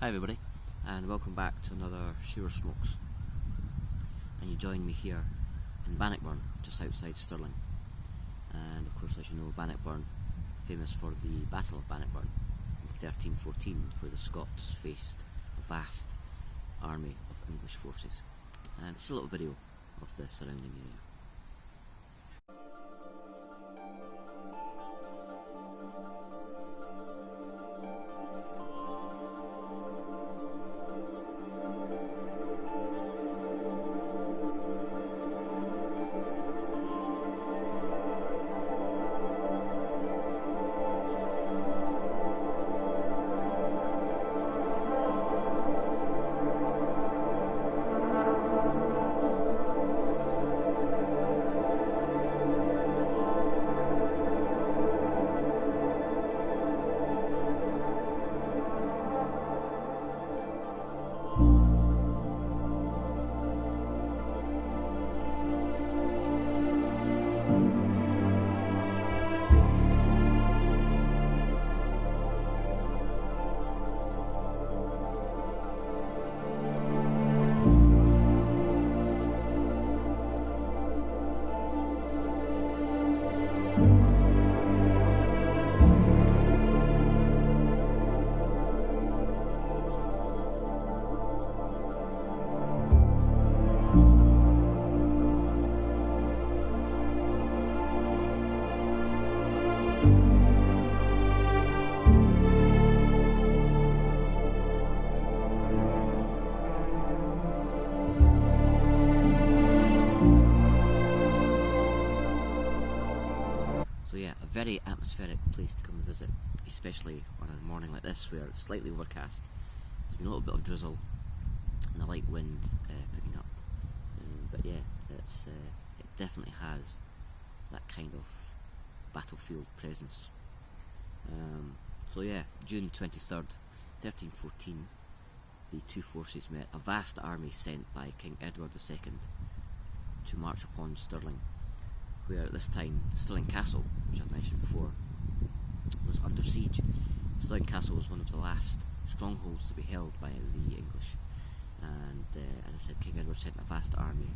Hi everybody, and welcome back to another Shearer Smokes. And you join me here in Bannockburn, just outside Stirling. And of course, as you know, Bannockburn, famous for the Battle of Bannockburn in 1314, where the Scots faced a vast army of English forces. And it's a little video of the surrounding area. So yeah, a very atmospheric place to come and visit, especially on a morning like this where it's slightly overcast. There's been a little bit of drizzle and a light wind picking up. But yeah, it definitely has that kind of battlefield presence. So yeah, June 23rd, 1314, the two forces met. A vast army sent by King Edward II to march upon Stirling, where at this time Stirling Castle, which I've mentioned before, was under siege. Stirling Castle was one of the last strongholds to be held by the English, and as I said, King Edward sent a vast army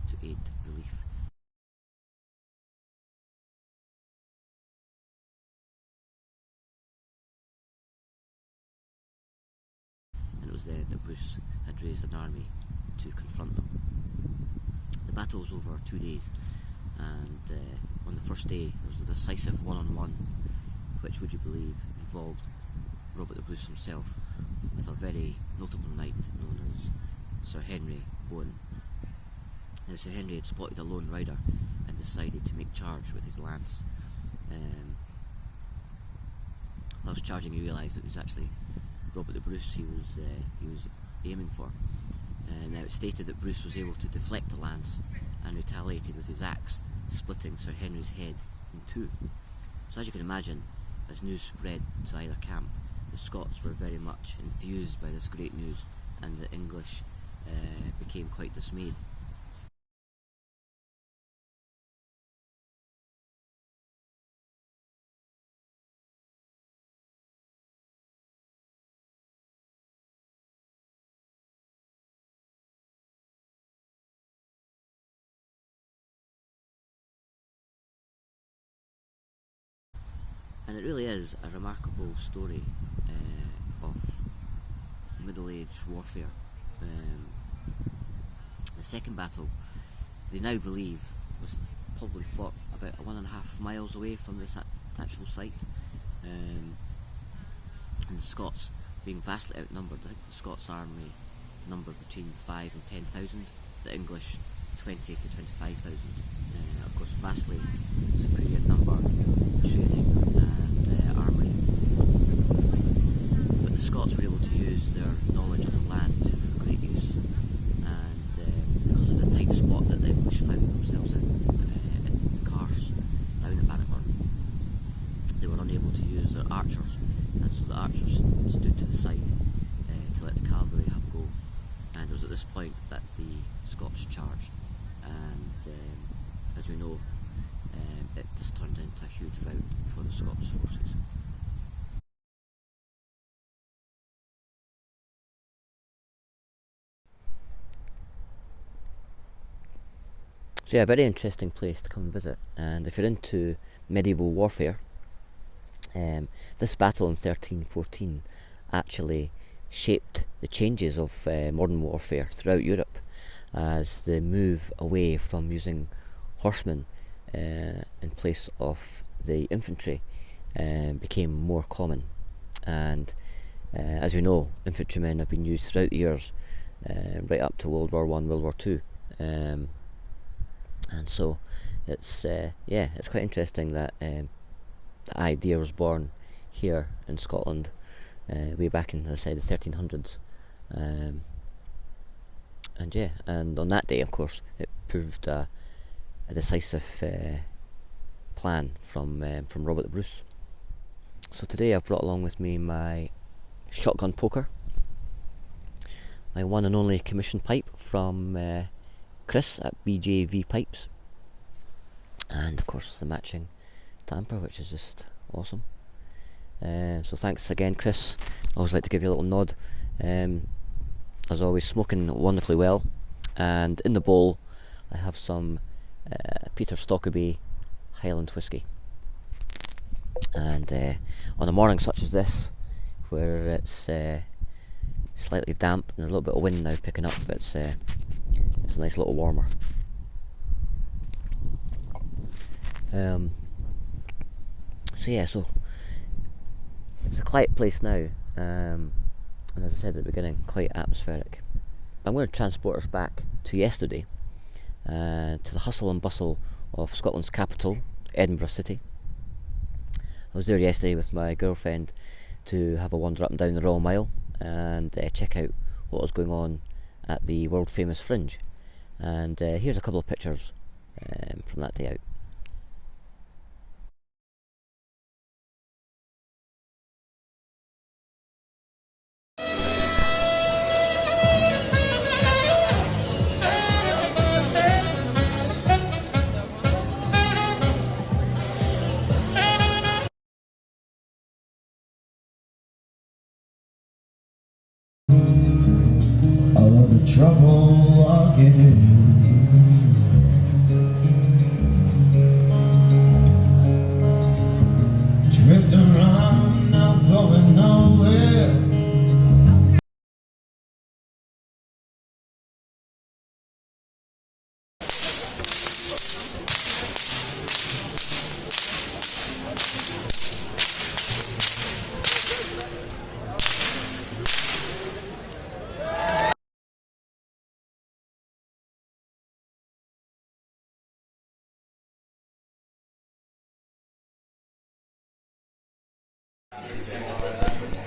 to aid relief. And it was there that Bruce had raised an army to confront them. The battle was over 2 days, and on the first day there was a decisive one-on-one, which, would you believe, involved Robert the Bruce himself with a very notable knight known as Sir Henry Bowen. Now, Sir Henry had spotted a lone rider and decided to make charge with his lance. Whilst charging, he realised it was actually Robert the Bruce he was aiming for. Now, it's stated that Bruce was able to deflect the lance and retaliated with his axe, splitting Sir Henry's head in two. So as you can imagine, as news spread to either camp, the Scots were very much enthused by this great news, and the English became quite dismayed. And it really is a remarkable story of Middle Age warfare. The second battle, they now believe, was probably fought about 1.5 miles away from this actual site. And the Scots, being vastly outnumbered, I think the Scots army numbered between 5,000 and 10,000, the English 20,000 to 25,000. Of course, vastly superior number, training and armoury. But the Scots were able to use their knowledge of the land to their great use, and because of the tight spot that the English found themselves in the Carse down at Bannockburn, they were unable to use their archers, and so the archers stood to the side to let the cavalry have a go. And it was at this point that the Scots charged, and as we know, it just turned into a huge rout for the Scots forces. So yeah, a very interesting place to come and visit. And if you're into medieval warfare, this battle in 1314 actually shaped the changes of modern warfare throughout Europe, as the move away from using horsemen in place of the infantry became more common. And as we know, infantrymen have been used throughout the years, right up to World War One, World War Two, and so it's it's quite interesting that the idea was born here in Scotland way back in, as I said, the 1300s, and on that day, of course, it proved a decisive plan from Robert the Bruce. So today I've brought along with me my shotgun poker, my one and only commission pipe from Chris at BJV Pipes, and of course the matching tamper, which is just awesome. So thanks again, Chris. I always like to give you a little nod. As always, smoking wonderfully well. And in the bowl I have some Peter Stokkebye Highland whisky. And on a morning such as this, where it's slightly damp and there's a little bit of wind now picking up, but it's a nice little warmer. So it's a quiet place now, and as I said at the beginning, quite atmospheric. I'm going to transport us back to yesterday, to the hustle and bustle of Scotland's capital, Edinburgh City. I was there yesterday with my girlfriend to have a wander up and down the Royal Mile and check out what was going on at the world famous Fringe. And here's a couple of pictures from that day out. All of the trouble I'll get in. Drifting around, not going nowhere.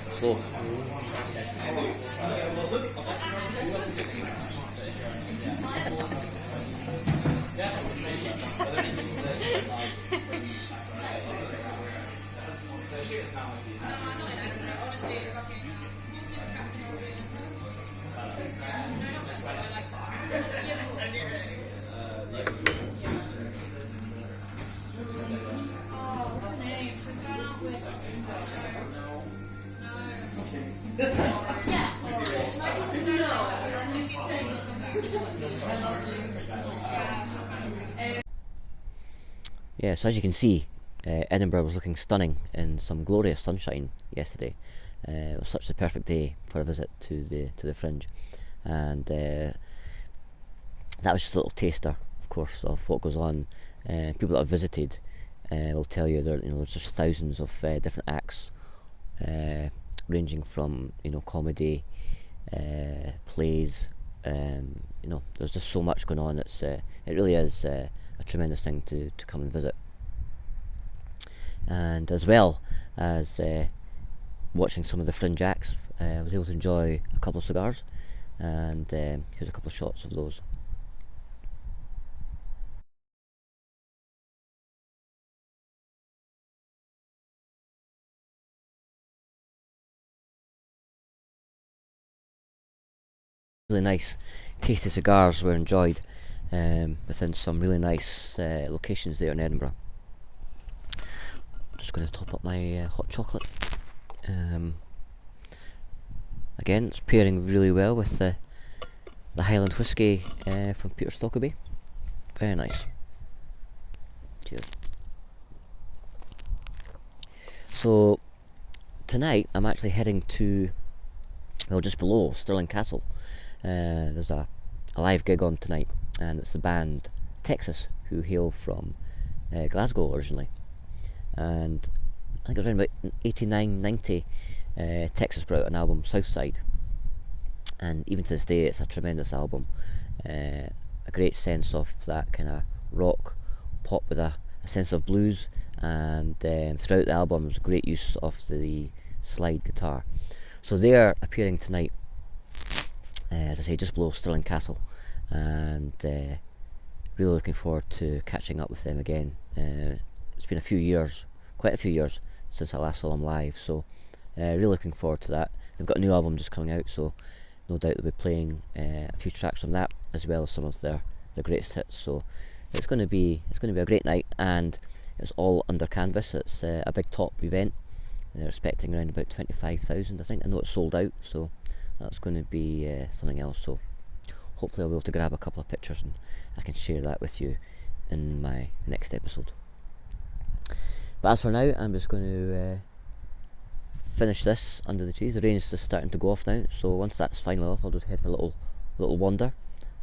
Slow. Yeah, so as you can see, Edinburgh was looking stunning in some glorious sunshine yesterday. It was such the perfect day for a visit to the Fringe, and that was just a little taster, of course, of what goes on. People that have visited will tell you there's just thousands of different acts, ranging from comedy, plays. There's just so much going on. It really is a tremendous thing to come and visit. And as well as watching some of the Fringe acts, I was able to enjoy a couple of cigars, and here's a couple of shots of those. Really nice, tasty cigars were enjoyed within some really nice locations there in Edinburgh. Just going to top up my hot chocolate. Again, it's pairing really well with the Highland whisky from Peter Stokkebye. Very nice. Cheers. So tonight I'm actually heading to, well, just below Stirling Castle. There's a live gig on tonight, and it's the band Texas, who hail from Glasgow originally. And I think it was around about 89, 90, Texas brought out an album, Southside. And even to this day, it's a tremendous album. A great sense of that kind of rock pop with a sense of blues, and throughout the album there's great use of the slide guitar. So they're appearing tonight, as I say, just below Stirling Castle, and really looking forward to catching up with them again. It's been quite a few years since I last saw them live, so really looking forward to that. They've got a new album just coming out, so no doubt they'll be playing a few tracks from that, as well as some of their greatest hits. So it's going to be a great night, and it's all under canvas. It's a big top event. They're expecting around about 25,000, I think. I know it's sold out, so that's going to be something else. So hopefully I'll be able to grab a couple of pictures and I can share that with you in my next episode. But as for now, I'm just going to finish this under the trees. The rain's just starting to go off now, so once that's finally off, I'll just head for a little wander,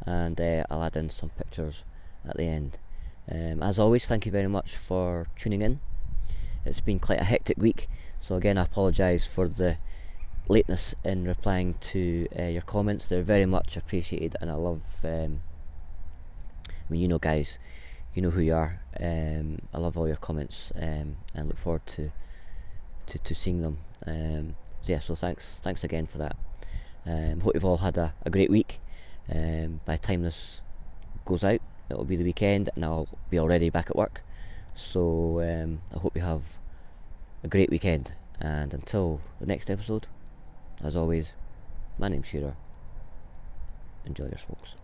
and I'll add in some pictures at the end. As always, thank you very much for tuning in. It's been quite a hectic week, so again I apologise for the lateness in replying to your comments. They're very much appreciated, and I love, I mean, you know guys, you know who you are. I love all your comments, and look forward to seeing them. So thanks again for that. Hope you've all had a great week. By the time this goes out, it'll be the weekend and I'll be already back at work, so I hope you have a great weekend, and until the next episode, as always, my name's Shearer. Enjoy your smokes.